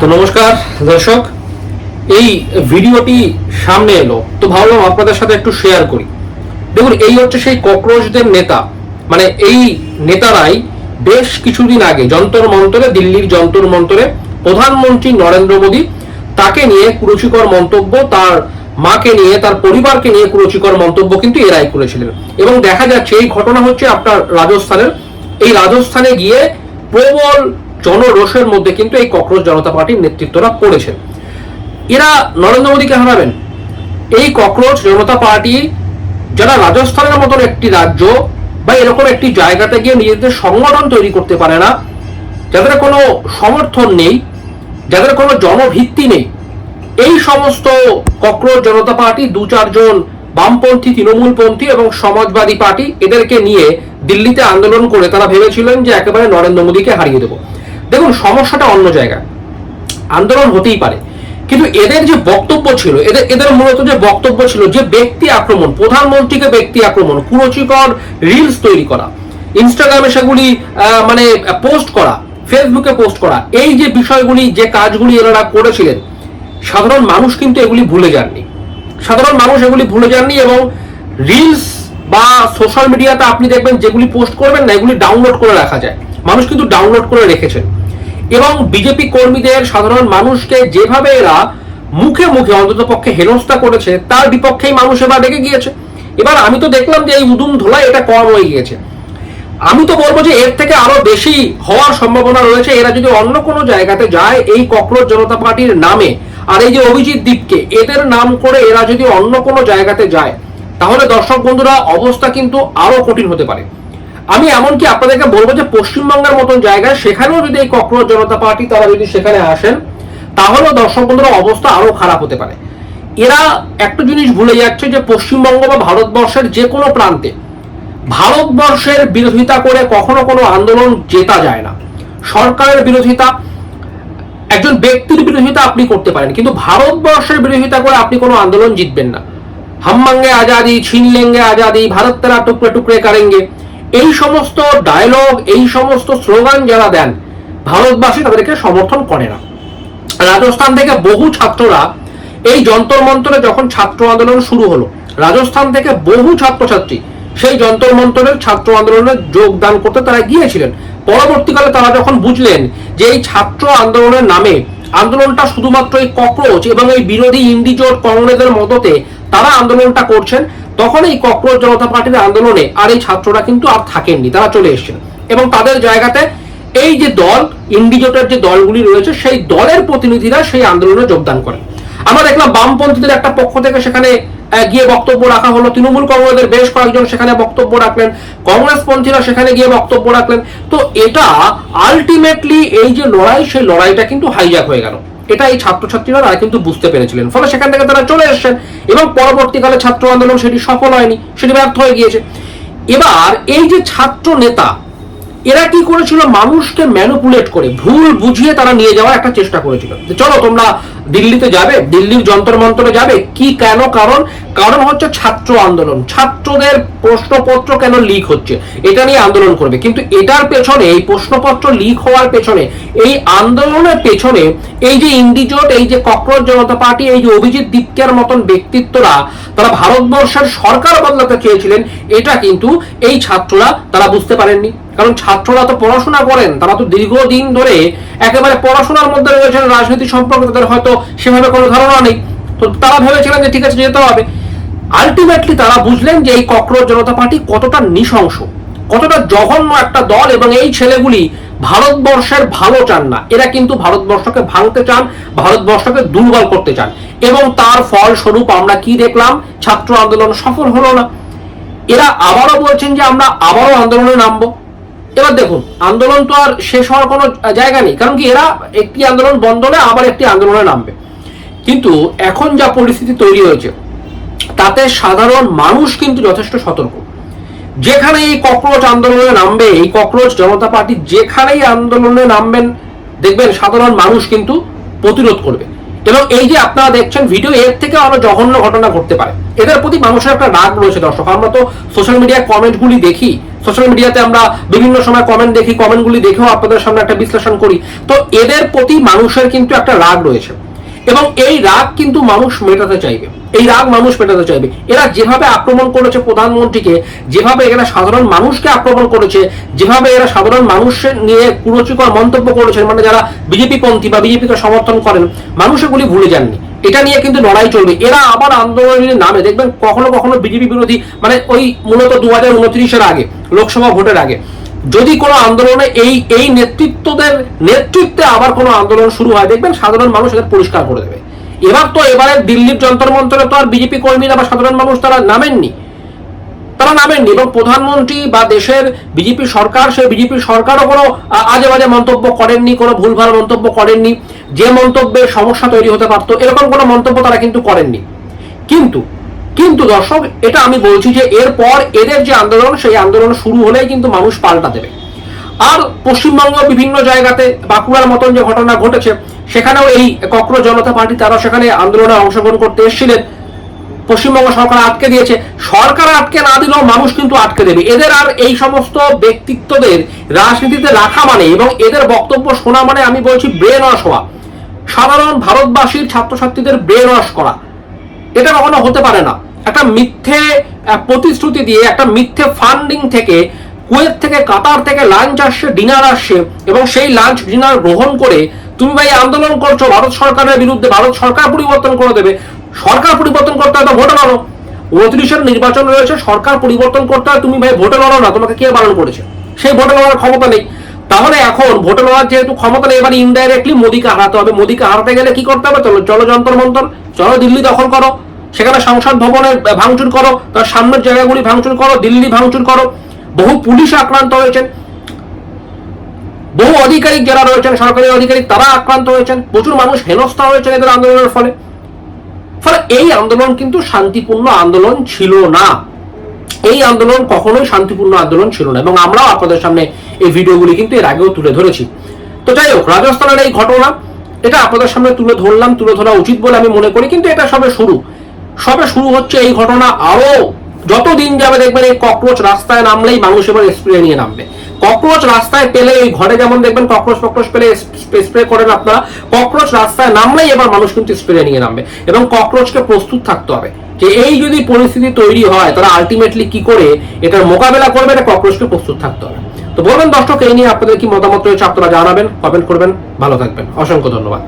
তো নমস্কার দর্শক, এই ভিডিওটি সামনে এলো তো ভাবলাম আপনাদের সাথে একটু শেয়ার করি। দেখুন, এই হচ্ছে সেই ককরোচদের নেতা, মানে এই নেতারাই বেশ কিছুদিন আগে যন্তর মন্তরে, দিল্লির যন্তর মন্তরে প্রধানমন্ত্রী নরেন্দ্র মোদী তাকে নিয়ে কুরুচিকর মন্তব্য, তার মাকে নিয়ে, তার পরিবারকে নিয়ে কুরুচিকর মন্তব্য কিন্তু এরাই করেছিলেন। এবং দেখা যাচ্ছে এই ঘটনা হচ্ছে আপনার রাজস্থানের। এই রাজস্থানে গিয়ে প্রবল জনরোষের মধ্যে কিন্তু এই ককরোচ জনতা পার্টির নেতৃত্বরা পড়েছেন। এরা নরেন্দ্র মোদীকে হারাবেন। এই ককরোচ জনতা পার্টি যারা রাজস্থানের মতন একটি রাজ্য বা এরকম একটি জায়গাতে গিয়ে নিজেদের সংগঠন তৈরি করতে পারে না, যাদের কোনো সমর্থন নেই, যাদের কোনো জনভিত্তি নেই, এই সমস্ত ককরোচ জনতা পার্টি দু চারজন বামপন্থী, তৃণমূলপন্থী এবং সমাজবাদী পার্টি এদেরকে নিয়ে দিল্লিতে আন্দোলন করে তারা ভেবেছিলেন যে একেবারে নরেন্দ্র মোদীকে হারিয়ে দেব। দেখুন, সমস্যাটা অন্য জায়গায়। আন্দোলন হতেই পারে, কিন্তু এদের যে বক্তব্য ছিল, এদের মূলত যে বক্তব্য ছিল যে ব্যক্তি আক্রমণ, প্রধানমন্ত্রীকে ব্যক্তি আক্রমণ, কুরুচিকর রিলস তৈরি করা, ইনস্টাগ্রামে সেগুলি মানে পোস্ট করা, ফেসবুকে পোস্ট করা, এই যে বিষয়গুলি, যে কাজগুলি এনারা করেছিলেন, সাধারণ মানুষ কিন্তু এগুলি ভুলে যাননি। সাধারণ মানুষ এগুলি ভুলে যাননি এবং রিলস বা সোশ্যাল মিডিয়াতে আপনি দেখবেন যেগুলি পোস্ট করবেন না, এগুলি ডাউনলোড করে রাখা যায়। মানুষ কিন্তু ডাউনলোড করে রেখেছেন। এবং বিজেপি কর্মীদের, সাধারণ মানুষকে যেভাবে এরা মুখে মুখে অন্তত পক্ষে হেনস্থা করেছে, তার বিপক্ষেই মানুষ এবার রেগে গিয়েছে। এবার আমি তো দেখলাম যে এই উদুম ধোলাই এটা কম হয়ে গিয়েছে। আমি তো বলবো যে এর থেকে আরো বেশি হওয়ার সম্ভাবনা রয়েছে। এরা যদি অন্য কোনো জায়গাতে যায় এই ককরোচ জনতা পার্টির নামে, আর এই যে অভিজিৎ দীপকে এদের নাম করে এরা যদি অন্য কোনো জায়গাতে যায়, তাহলে দর্শক বন্ধুরা অবস্থা কিন্তু আরো কঠিন হতে পারে। আমি এমনকি আপনাদেরকে বলবো যে পশ্চিমবঙ্গের মতন জায়গায় সেখানেও যদি এই ককরোচ জনতা পার্টি তারা যদি সেখানে আসেন, তাহলেও দর্শক বন্ধুরা অবস্থা আরো খারাপ হতে পারে। এরা একটা জিনিস ভুলে যাচ্ছে যে পশ্চিমবঙ্গ বা ভারতবর্ষের যে কোনো প্রান্তে ভারতবর্ষের বিরোধিতা করে কখনো কোনো আন্দোলন জেতা যায় না। সরকারের বিরোধিতা, একজন ব্যক্তির বিরোধিতা আপনি করতে পারেন, কিন্তু ভারতবর্ষের বিরোধিতা করে আপনি কোনো আন্দোলন জিতবেন না। হাম মাঙ্গে আজাদি, ছিন লেঙ্গে আজাদি, ভারত তেরা টুকরে টুকরে করেঙ্গে, এই সমস্ত ডায়লগ, এই সমস্ত স্লোগান যারা দেন, ভারতবাসী তাদেরকে সমর্থন করে না। রাজস্থান থেকে বহু ছাত্ররা এই যন্তর মন্তরে যখন ছাত্র আন্দোলন শুরু হলো, রাজস্থান থেকে বহু ছাত্রছাত্রী সেই যন্তর মন্তরের ছাত্র আন্দোলনে যোগদান করতে তারা গিয়েছিলেন। পরবর্তীকালে তারা যখন বুঝলেন যে এই ছাত্র আন্দোলনের নামে আন্দোলনটা শুধুমাত্র এই ককরোচ এবং এই বিরোধী ইন্ডিজোট কংগ্রেসের মদতে তারা আন্দোলনটা করছেন, তখন এই ককরোচ জনতা পার্টির আন্দোলনে আর এই ছাত্ররা কিন্তু আর থাকেননি, তারা চলে এসেছেন এবং তাদের জায়গাতে এই যে দল, ইন্ডিজোটের যে দলগুলি রয়েছে, সেই দলের প্রতিনিধিরা সেই আন্দোলনে যোগদান করেন। আমরা দেখলাম বামপন্থীদের একটা পক্ষ থেকে সেখানে গিয়ে বক্তব্য রাখা হলো, তৃণমূল কংগ্রেসের বেশ কয়েকজন সেখানে বক্তব্য রাখলেন, কংগ্রেসপন্থীরা সেখানে গিয়ে বক্তব্য রাখলেন। তো এটা আলটিমেটলি এই যে লড়াই, সেই লড়াইটা কিন্তু হাইজ্যাক হয়ে গেল। এটা এই ছাত্রছাত্রীরা তারা কিন্তু বুঝতে পেরেছিলেন, ফলে সেখান থেকে তারা চলে এসেছেন এবং পরবর্তীকালে ছাত্র আন্দোলন সেটি সফল হয়নি, সেটি ব্যর্থ হয়ে গিয়েছে। এবার এই যে ছাত্র নেতা, এরা কি করেছিল, মানুষকে ম্যানিপুলেট করে ভুল বুঝিয়ে তারা নিয়ে যাওয়ার একটা চেষ্টা করেছিল। চলো তোমরা দিল্লিতে যাবে, দিল্লির যন্তর মন্তরে যাবে, কি কেন? কারণ হচ্ছে ছাত্র আন্দোলন, ছাত্রদের প্রশ্নপত্র কেন লিক হচ্ছে এটা নিয়ে আন্দোলন করবে। কিন্তু এটার পেছনে, এই প্রশ্নপত্র লিক হওয়ার পেছনে, এই আন্দোলনের পেছনে এই যে ইন্ডিজোট, এই যে ককরোচ জনতা পার্টি, এই যে অভিজিৎ দীপকের মতন ব্যক্তিত্বরা তারা ভারতবর্ষের সরকার বদলাতে চেয়েছিলেন, এটা কিন্তু এই ছাত্ররা তারা বুঝতে পারেননি। কারণ ছাত্ররা তো পড়াশোনা করেন, তারা তো দীর্ঘদিন ধরে একেবারে পড়াশোনার মধ্যে রয়েছেন, রাজনীতি সম্পর্কে তাদের হয়তো সেভাবে কোনো ধারণা নেই। তো তারা ভেবেছিলেন যে ঠিক আছে, যেতে হবে। আলটিমেটলি তারা বুঝলেন যে এই ককরোচ জনতা পার্টি কতটা নৃশংস, কতটা জঘন্য একটা দল, এবং এই ছেলেগুলি ভারতবর্ষের ভালো চান না। এরা কিন্তু ভারতবর্ষকে ভাঙতে চান, ভারতবর্ষকে দুর্বল করতে চান, এবং তার ফলস্বরূপ আমরা কি দেখলাম, ছাত্র আন্দোলন সফল হলো না। এরা আবারও বলছেন যে আমরা আবারও আন্দোলনে নামবো। এবার দেখুন, আন্দোলন তো আর শেষ হওয়ার কোনো জায়গা নেই, কারণ কি এরা একটি আন্দোলন বন্ধ হলে আবার একটি আন্দোলনে নামবে। কিন্তু এখন যা পরিস্থিতি তৈরি হয়েছে, তাতে সাধারণ মানুষ কিন্তু যথেষ্ট সতর্ক। যেখানে এই ককরোচ আন্দোলনে নামবে, এই ককরোচ জনতা পার্টি যেখানেই আন্দোলনে নামবেন, দেখবেন সাধারণ মানুষ কিন্তু প্রতিরোধ করবে। এবং এই যে আপনারা দেখছেন ভিডিও, এর থেকে আরো জঘন্য ঘটনা ঘটতে পারে। এদের প্রতি মানুষের একটা রাগ রয়েছে দর্শক। আমরা তো সোশ্যাল মিডিয়ায় কমেন্টগুলি দেখি, সোশ্যাল মিডিয়াতে আমরা বিভিন্ন সময় কমেন্ট দেখি, কমেন্টগুলি দেখেও আপনাদের সামনে একটা বিশ্লেষণ করি। তো এদের প্রতি মানুষের কিন্তু একটা রাগ রয়েছে এবং এই রাগ কিন্তু মানুষ মেটাতে চাইবে, এই রাগ মানুষ মেটাতে চাইবে। এরা যেভাবে আক্রমণ করেছে প্রধানমন্ত্রীকে, যেভাবে এরা সাধারণ মানুষকে আক্রমণ করেছে, যেভাবে এরা সাধারণ মানুষের নিয়ে কুরুচিকর মন্তব্য করেছেন, মানে যারা বিজেপি পন্থী বা বিজেপিকে সমর্থন করেন, মানুষ এগুলি ভুলে যাননি। এটা নিয়ে কিন্তু লড়াই চলবে। এরা আবার আন্দোলনের নামে দেখবেন কখনো কখনো বিজেপি বিরোধী, মানে ওই মূলত 2029-এর আগে, লোকসভা ভোটের আগে যদি কোনো আন্দোলনে এই নেতৃত্বে আবার কোনো আন্দোলন শুরু হয়, দেখবেন সাধারণ মানুষ এদের পরিষ্কার করে দেবে। এবারে দিল্লির যন্তর মন্তরে তো আর বিজেপি কর্মীরা বা সাধারণ মানুষ তারা নামেননি এবং প্রধানমন্ত্রী বা দেশের বিজেপি সরকার, সেই বিজেপি সরকারও কোনো আজে বাজে মন্তব্য করেননি, কোনো ভুলভাল মন্তব্য করেননি, যে মন্তব্যে সমস্যা তৈরি হতে পারত এরকম কোনো মন্তব্য তারা কিন্তু করেননি। কিন্তু দর্শক, এটা আমি বলছি যে এরপর এদের যে আন্দোলন, সেই আন্দোলন শুরু হলেই কিন্তু মানুষ পাল্টা দেবে। আর পশ্চিমবঙ্গ বিভিন্ন জায়গাতে বাঁকুড়ার মতন যে ঘটনা ঘটেছে, সেখানেও এই ককরোচ জনতা পার্টি তারা সেখানে আন্দোলনে অংশগ্রহণ করতে এসেছিলেন। পশ্চিমবঙ্গ সরকার আটকে দিয়েছে। সরকার আটকে না দিলেও মানুষ কিন্তু আটকে দেবে। এদের আর এই সমস্ত ব্যক্তিত্বদের রাজনীতিতে রাখা মানে এবং এদের বক্তব্য শোনা মানে, আমি বলছি, ব্রেন ওয়াশ হওয়া, সাধারণ ভারতবাসীর ছাত্রছাত্রীদের ব্রেন ওয়াশ করা। এটা কখনো হতে পারে না। একটা মিথ্যে প্রতিশ্রুতি দিয়ে, একটা মিথ্যে ফান্ডিং থেকে, কুয়েত থেকে, কাতার থেকে লাঞ্চ আসছে, ডিনার আসছে, এবং সেই লাঞ্চ ডিনার গ্রহণ করে তুমি ভাই আন্দোলন করছো ভারত সরকারের বিরুদ্ধে। ভারত সরকার পরিবর্তন করে দেবে। সরকার পরিবর্তন করতে হয় তো ভোটে লড়ো। 29-এর নির্বাচন রয়েছে, সরকার পরিবর্তন করতে হয়, তুমি ভাই ভোটে লড়ো না। তোমাকে কে বারণ করেছে? সেই ভোটে লড়ার ক্ষমতা নেই। তাহলে এখন ভোটে লড়ার যেহেতু ক্ষমতা নেই, এবার ইনডাইরেক্টলি মোদীকে হারাতে হবে। মোদীকে হারাতে গেলে কি করতে হবে? চলো যন্তর মন্তর, চলো দিল্লি দখল করো, সেখানে সংসদ ভবনে ভাঙচুর করো, তার সামনের জায়গাগুলি ভাঙচুর করো, দিল্লি ভাঙচুর করো। বহু পুলিশ আক্রান্ত হয়েছেন, বহু আধিকারিক যারা রয়েছেন, সরকারি আধিকারিক, তারা আক্রান্ত হয়েছেন, প্রচুর মানুষ হেনস্থা হয়েছেন এদের আন্দোলনের ফলে। এই আন্দোলন কিন্তু শান্তিপূর্ণ আন্দোলন ছিল না। এই আন্দোলন কখনোই শান্তিপূর্ণ আন্দোলন ছিল না এবং আমরাও আপনাদের সামনে এই ভিডিওগুলি কিন্তু এর আগেও তুলে ধরেছি। তো যাই হোক, রাজস্থানের এই ঘটনা, এটা আপনাদের সামনে তুলে ধরা উচিত বলে আমি মনে করি। কিন্তু এটা সবে শুরু হচ্ছে এই ঘটনা। আরো যত দিন যাবে দেখবেন এই ককরোচ রাস্তায় নামলেই মানুষ এবার স্প্রে নিয়ে নামবে। ককরোচ রাস্তায় পেলে, এই ঘরে যেমন দেখবেন ককরোচ পেলে স্প্রে করেন আপনারা, ককরোচ রাস্তায় নামলেই এবার মানুষ কিন্তু স্প্রে নিয়ে নামবে। এবং ককরোচকে প্রস্তুত থাকতে হবে যে এই যদি পরিস্থিতি তৈরি হয়, তারা আলটিমেটলি কি করে এটার মোকাবেলা করবে, এটা ককরোচকে প্রস্তুত থাকতে হবে। তো বলবেন দর্শক, এই নিয়ে আপনাদের কি মতামত রয়েছে আপনারা জানাবেন, কমেন্ট করবেন। ভালো থাকবেন, অসংখ্য ধন্যবাদ।